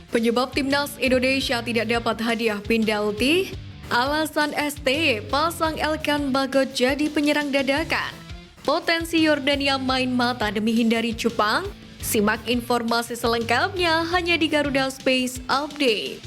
Penyebab timnas Indonesia tidak dapat hadiah penalti, alasan ST pasang Elkan Bagot jadi penyerang dadakan. Potensi Yordania main mata demi hindari cupang. Simak informasi selengkapnya hanya di Garuda Space Update.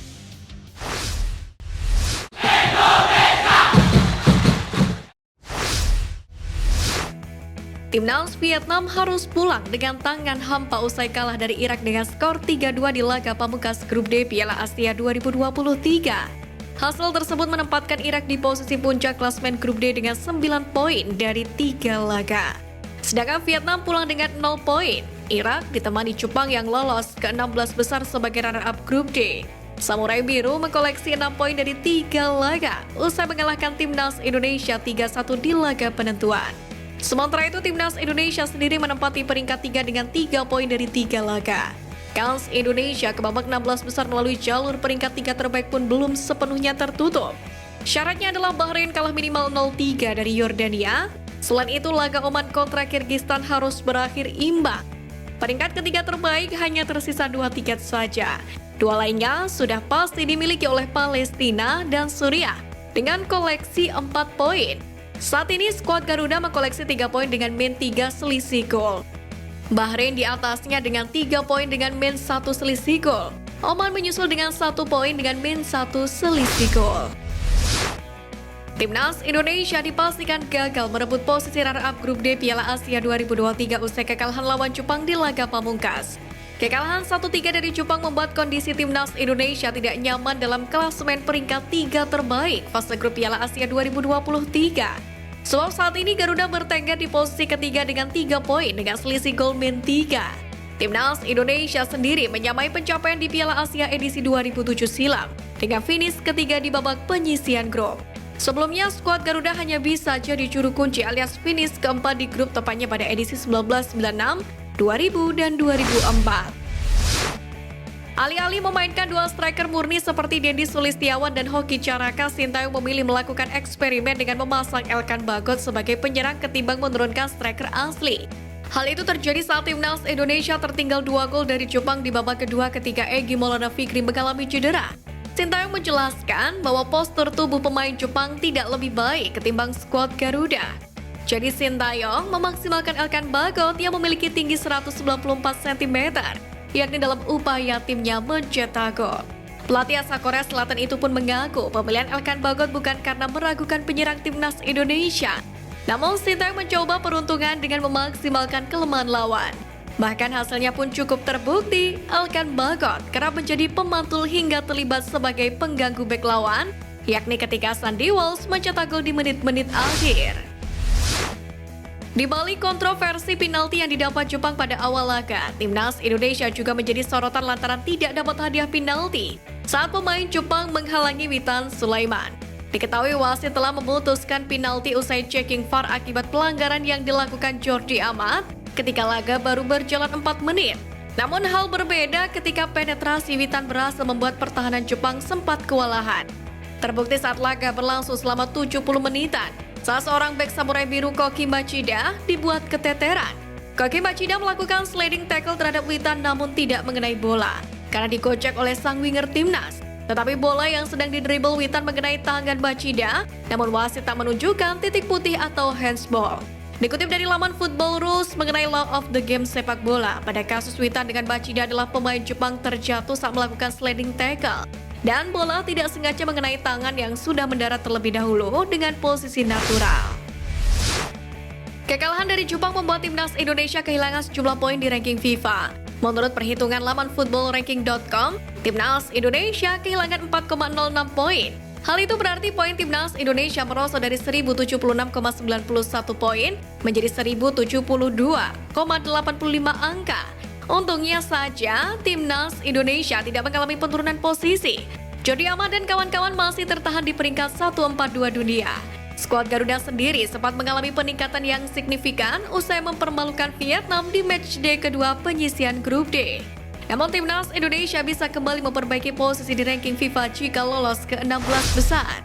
Timnas Vietnam harus pulang dengan tangan hampa usai kalah dari Irak dengan skor 3-2 di laga pamungkas Grup D Piala Asia 2023. Hasil tersebut menempatkan Irak di posisi puncak klasmen Grup D dengan 9 poin dari 3 laga. Sedangkan Vietnam pulang dengan 0 poin. Irak ditemani Jepang yang lolos ke 16 besar sebagai runner-up Grup D. Samurai Biru mengkoleksi 6 poin dari 3 laga usai mengalahkan timnas Indonesia 3-1 di laga penentuan. Sementara itu, timnas Indonesia sendiri menempati peringkat 3 dengan 3 poin dari 3 laga. Kans Indonesia ke babak 16 besar melalui jalur peringkat 3 terbaik pun belum sepenuhnya tertutup. Syaratnya adalah Bahrain kalah minimal 0-3 dari Yordania. Selain itu, laga Oman kontra Kirgistan harus berakhir imbang. Peringkat ketiga terbaik hanya tersisa 2 tiket saja. 2 lainnya sudah pasti dimiliki oleh Palestina dan Suriah dengan koleksi 4 poin. Saat ini skuad Garuda mengkoleksi 3 poin dengan min 3 selisih gol. Bahrain di atasnya dengan 3 poin dengan min 1 selisih gol. Oman menyusul dengan 1 poin dengan min 1 selisih gol. Timnas Indonesia dipastikan gagal merebut posisi runner-up Grup D Piala Asia 2023 usai kekalahan lawan Jepang di laga pamungkas. Kekalahan 1-3 dari Jepang membuat kondisi timnas Indonesia tidak nyaman dalam klasemen peringkat 3 terbaik fase grup Piala Asia 2023. Sebab saat ini Garuda bertengger di posisi ketiga dengan 3 poin dengan selisih gol min 3. Timnas Indonesia sendiri menyamai pencapaian di Piala Asia edisi 2007 silam dengan finish ketiga di babak penyisian grup. Sebelumnya, skuad Garuda hanya bisa jadi juru kunci alias finish keempat di grup tepatnya pada edisi 1996, 2000, dan 2004. Alih-alih memainkan dua striker murni seperti Dendi Sulistiawan dan Hoki Caraka, Sintayong memilih melakukan eksperimen dengan memasang Elkan Bagot sebagai penyerang ketimbang menurunkan striker asli. Hal itu terjadi saat timnas Indonesia tertinggal 2 gol dari Jepang di babak kedua ketika Egy Maulana Fikri mengalami cedera. Sintayong menjelaskan bahwa postur tubuh pemain Jepang tidak lebih baik ketimbang skuad Garuda. Jadi Sintayong memaksimalkan Elkan Bagot yang memiliki tinggi 194 cm, yakni dalam upaya timnya mencetak gol. Pelatih asal Korea Selatan itu pun mengaku pemilihan Elkan Bagot bukan karena meragukan penyerang timnas Indonesia. Namun Sintayong mencoba peruntungan dengan memaksimalkan kelemahan lawan. Bahkan hasilnya pun cukup terbukti, Elkan Bagot kerap menjadi pemantul hingga terlibat sebagai pengganggu bek lawan, yakni ketika Sandy Walsh mencetak gol di menit-menit akhir. Di balik kontroversi penalti yang didapat Jepang pada awal laga, timnas Indonesia juga menjadi sorotan lantaran tidak dapat hadiah penalti saat pemain Jepang menghalangi Witan Sulaiman. Diketahui wasit telah memutuskan penalti usai checking VAR akibat pelanggaran yang dilakukan Jordi Amat ketika laga baru berjalan 4 menit. Namun hal berbeda ketika penetrasi Witan berhasil membuat pertahanan Jepang sempat kewalahan. Terbukti saat laga berlangsung selama 70 menitan. Saat seorang bek Samurai Biru Koki Machida dibuat keteteran. Koki Machida melakukan sliding tackle terhadap Witan namun tidak mengenai bola karena dikocek oleh sang winger timnas. Tetapi bola yang sedang didribble Witan mengenai tangan Machida, namun wasit tak menunjukkan titik putih atau handsball. Dikutip dari laman Football Rules mengenai law of the game sepak bola, pada kasus Witan dengan Machida adalah pemain Jepang terjatuh saat melakukan sliding tackle. Dan bola tidak sengaja mengenai tangan yang sudah mendarat terlebih dahulu dengan posisi natural. Kekalahan dari Jepang membuat timnas Indonesia kehilangan sejumlah poin di ranking FIFA. Menurut perhitungan laman footballranking.com, timnas Indonesia kehilangan 4,06 poin. Hal itu berarti poin timnas Indonesia merosot dari 1076,91 poin menjadi 1072,85 angka. Untungnya saja, timnas Indonesia tidak mengalami penurunan posisi. Jordi Amat dan kawan-kawan masih tertahan di peringkat 142 dunia. Skuad Garuda sendiri sempat mengalami peningkatan yang signifikan usai mempermalukan Vietnam di matchday kedua penyisian Grup D. Namun timnas Indonesia bisa kembali memperbaiki posisi di ranking FIFA jika lolos ke 16 besar.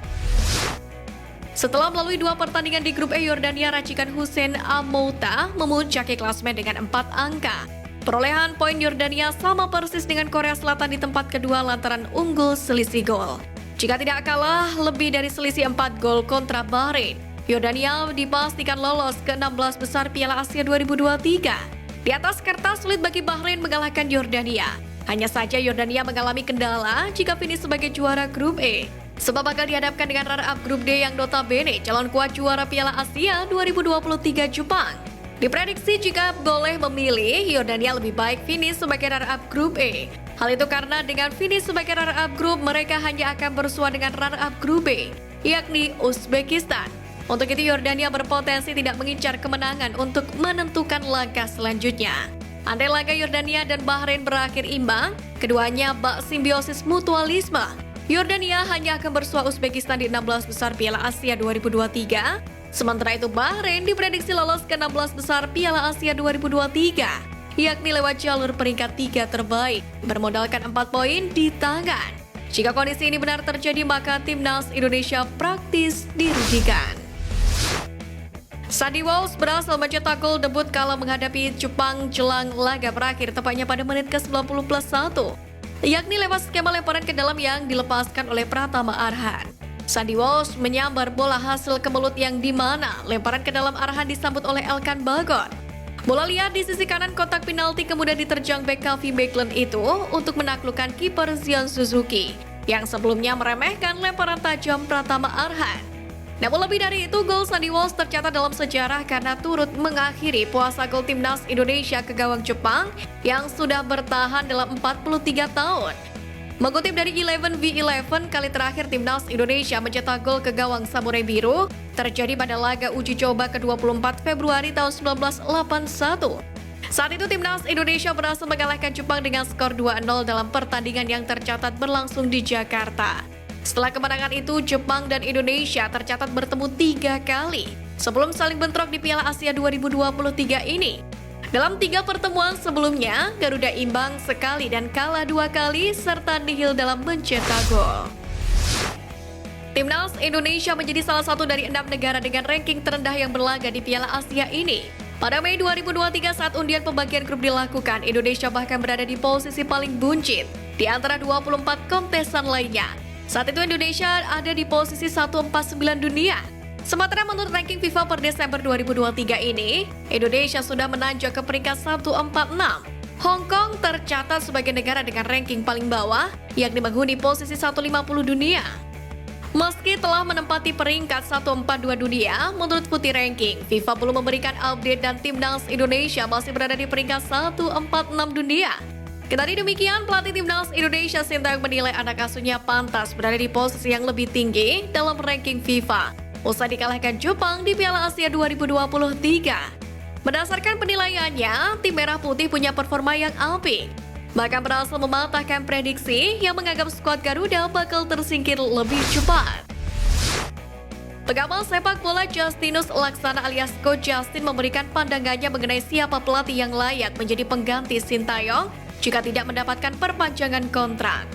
Setelah melalui 2 pertandingan di Grup E, Yordania racikan Hussein Amouta memuncaki klasemen dengan 4 angka. Perolehan poin Yordania sama persis dengan Korea Selatan di tempat kedua lantaran unggul selisih gol. Jika tidak kalah lebih dari selisih 4 gol kontra Bahrain, Yordania dipastikan lolos ke 16 besar Piala Asia 2023. Di atas kertas sulit bagi Bahrain mengalahkan Yordania. Hanya saja Yordania mengalami kendala jika finish sebagai juara grup E. Sebab bakal dihadapkan dengan runner-up grup D yang notabene calon kuat juara Piala Asia 2023 Jepang. Diprediksi jika boleh memilih, Yordania lebih baik finish sebagai runner-up grup E. Hal itu karena dengan finish sebagai runner-up grup, mereka hanya akan bersua dengan runner-up grup B, yakni Uzbekistan. Untuk itu Yordania berpotensi tidak mengincar kemenangan untuk menentukan langkah selanjutnya. Andai laga Yordania dan Bahrain berakhir imbang, keduanya bak simbiosis mutualisme. Yordania hanya akan bersua Uzbekistan di 16 besar Piala Asia 2023. Sementara itu Bahrain diprediksi lolos ke 16 besar Piala Asia 2023, yakni lewat jalur peringkat 3 terbaik, bermodalkan 4 poin di tangan. Jika kondisi ini benar terjadi, maka timnas Indonesia praktis dirugikan. Sandy Walsh berhasil mencetak gol debut kala menghadapi Jepang jelang laga berakhir, tepatnya pada menit ke-90+1, yakni lewat skema lemparan ke dalam yang dilepaskan oleh Pratama Arhan. Sandy Walsh menyambar bola hasil ke mulut yang dimana lemparan ke dalam Arhan disambut oleh Elkan Bagot. Bola liar di sisi kanan kotak penalti kemudian diterjang bek Calvin Backlund itu untuk menaklukkan kiper Zion Suzuki yang sebelumnya meremehkan lemparan tajam Pratama Arhan. Namun lebih dari itu, gol Sandy Walsh tercatat dalam sejarah karena turut mengakhiri puasa gol timnas Indonesia ke gawang Jepang yang sudah bertahan dalam 43 tahun. Mengutip dari 11v11, kali terakhir timnas Indonesia mencetak gol ke gawang Samurai Biru terjadi pada laga uji coba ke-24 Februari tahun 1981. Saat itu timnas Indonesia berhasil mengalahkan Jepang dengan skor 2-0 dalam pertandingan yang tercatat berlangsung di Jakarta. Setelah kemenangan itu, Jepang dan Indonesia tercatat bertemu 3 kali sebelum saling bentrok di Piala Asia 2023 ini. Dalam 3 pertemuan sebelumnya, Garuda imbang sekali dan kalah 2 kali serta nihil dalam mencetak gol. Timnas Indonesia menjadi salah satu dari 6 negara dengan ranking terendah yang berlaga di Piala Asia ini. Pada Mei 2023 saat undian pembagian grup dilakukan, Indonesia bahkan berada di posisi paling buncit di antara 24 kontesan lainnya. Saat itu Indonesia ada di posisi 149 dunia. Sementara menurut ranking FIFA per Desember 2023 ini, Indonesia sudah menanjak ke peringkat 146. Hong Kong tercatat sebagai negara dengan ranking paling bawah, yakni menghuni posisi 150 dunia. Meski telah menempati peringkat 142 dunia, menurut Putih Ranking, FIFA belum memberikan update dan timnas Indonesia masih berada di peringkat 146 dunia. Kendati demikian, pelatih timnas Indonesia Sintayong menilai anak asuhnya pantas berada di posisi yang lebih tinggi dalam ranking FIFA usai dikalahkan Jepang di Piala Asia 2023. Berdasarkan penilaiannya, tim Merah Putih punya performa yang apik, bahkan berhasil mematahkan prediksi yang menganggap skuad Garuda bakal tersingkir lebih cepat. Pengamal sepak bola Justinus Laksana alias Coach Justin memberikan pandangannya mengenai siapa pelatih yang layak menjadi pengganti Sintayong jika tidak mendapatkan perpanjangan kontrak.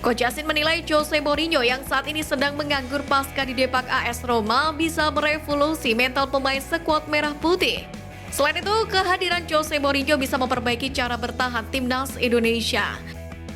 Coach Justin menilai Jose Mourinho yang saat ini sedang menganggur pasca di Depak AS Roma bisa merevolusi mental pemain skuad Merah Putih. Selain itu, kehadiran Jose Mourinho bisa memperbaiki cara bertahan timnas Indonesia.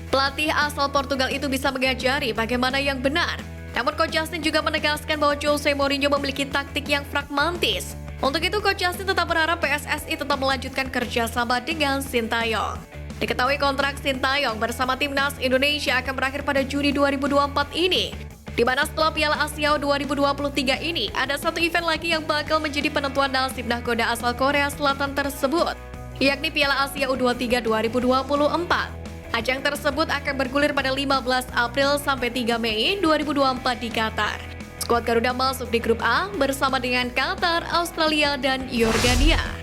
Pelatih asal Portugal itu bisa mengajari bagaimana yang benar. Namun Coach Justin juga menegaskan bahwa Jose Mourinho memiliki taktik yang pragmatis. Untuk itu, Coach Justin tetap berharap PSSI tetap melanjutkan kerjasama dengan Sintayong. Diketahui kontrak Sintayong bersama timnas Indonesia akan berakhir pada Juni 2024 ini, di mana setelah Piala Asia 2023 ini ada satu event lagi yang bakal menjadi penentuan nasib nahkoda asal Korea Selatan tersebut, yakni Piala Asia U23 2024. Ajang tersebut akan bergulir pada 15 April sampai 3 Mei 2024 di Qatar. Skuad Garuda masuk di grup A bersama dengan Qatar, Australia, dan Yordania.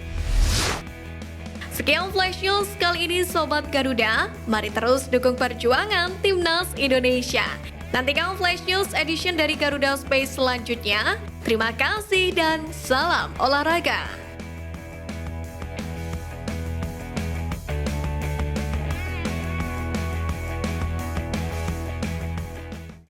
Sekian Flash News kali ini Sobat Garuda, mari terus dukung perjuangan Timnas Indonesia. Nantikan Flash News edition dari Garuda Space selanjutnya. Terima kasih dan salam olahraga.